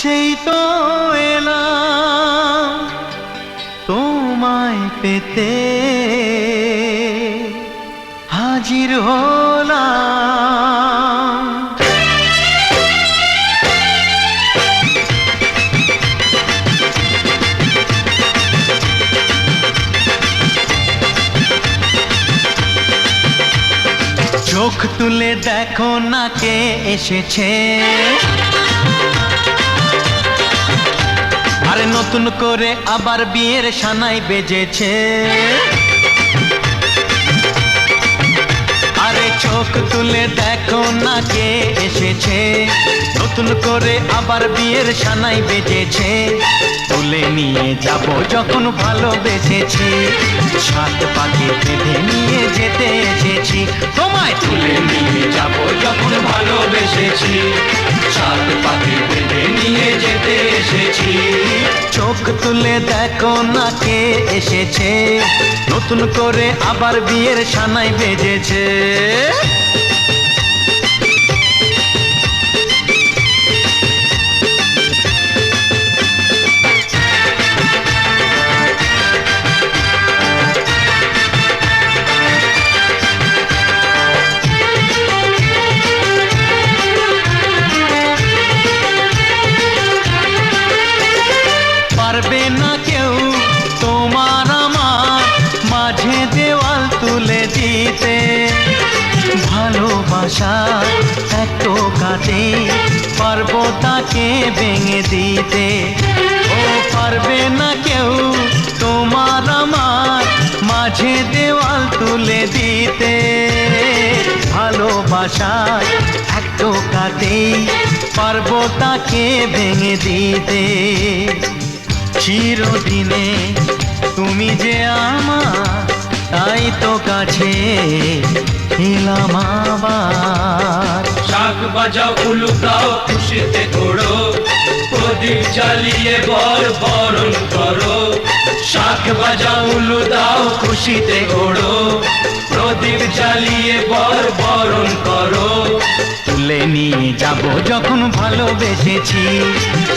সেই তো এলাম তোমায় পেতে, হাজির হলাম। চোখ তুলে দেখো না কে এসেছে, আরে নতুন করে আবার বিয়ের সানাই বেজেছে। আরে চোখ তুলে দেখো না কে এসেছে, নতুন করে আবার বিয়ের সানাই বেজেছে। তুলে নিয়ে যাব যখন ভালোবেসেছি, সাত পাকে বেঁধে নিয়ে যেতে এসেছি। তোমায় তুলে নিয়ে যাব যখন ভালোবেসেছি, সাত পাকে বেঁধে নিয়ে যেতে এসেছি। চোখ তুলে দেখো না কে এসেছে, নতুন করে আবার বিয়ের সানাই বেজেছে। পারবে না কেউ তোমার আমার মাঝে দেওয়াল তুলে দিতে, ভালোবাসা এত কাটে পারবো তাকে ভেঙে দিতে। ও পারবে না কেউ তোমার আমার মাঝে দেওয়াল তুলে দিতে, ভালোবাসা এত কাটে পারবো তাকে ভেঙে দিতে। চিরদিনে তুমি যে আমার, তাই তো কাছে এলাম আবার। শাঁখ বাজাও উলু দাও খুশিতে ঘোড়ো, প্রদীপ জ্বালিয়ে বর বরণ করো। শাঁখ বাজাও উলু দাও খুশিতে ঘোড়ো, প্রদীপ জ্বালিয়ে বর বরণ করো। তুলে নিয়ে যাব যখন ভালোবেসেছি,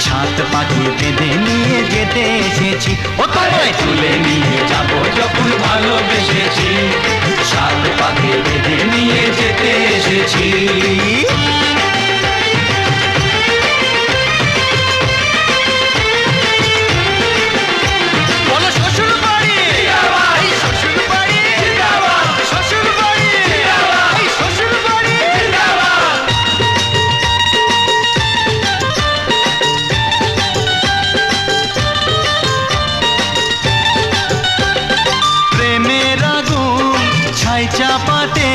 সাত পাখি বেঁধে নিয়ে যেতে এসেছি। ও তোমায় তুলে নিয়ে যাব যখন ভালোবেসেছি, সাত পাকে বেঁধে নিয়ে যেতে এসেছি। বলো শ্বশুর বাড়ি, এই শ্বশুর বাড়ি, শ্বশুর বাড়ি, এই শ্বশুর বাড়ি। প্রেমের আগুন ছাই চাপাতে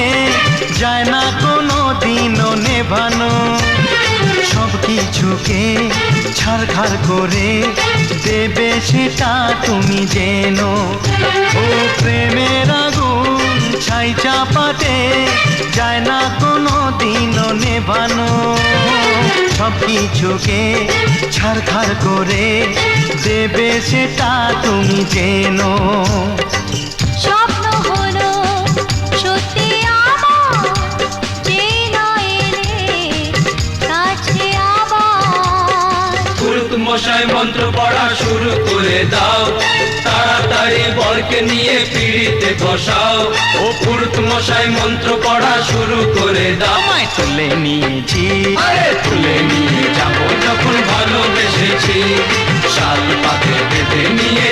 যায় না কোনো দিনও নেভানো, সব কিছুকে ছারখার করে দেবে সেটা তুমি জেনো। ও প্রেমের আগুন ছাই চাপাতে যায় না কোনো দিনও নেভানো, সব কিছুকে ছারখার করে দেবে সেটা তুমি জেনো। স্বপ্ন হলো সত্যি আমার, যে না এলে কাছে আবার। পুরুত মশাই মন্ত্র পড়া শুরু করে দাও, তাড়াতাড়ি বরকে নিয়ে পিড়িতে বসাও। ও পুরুত মশাই মন্ত্র পড়া শুরু করে দাও। আমায় তুলে নিয়েছি, আরে তুলে নিয়ে যাব যখন ভালোবেসেছি, সাত পাকে বেঁধে নিয়ে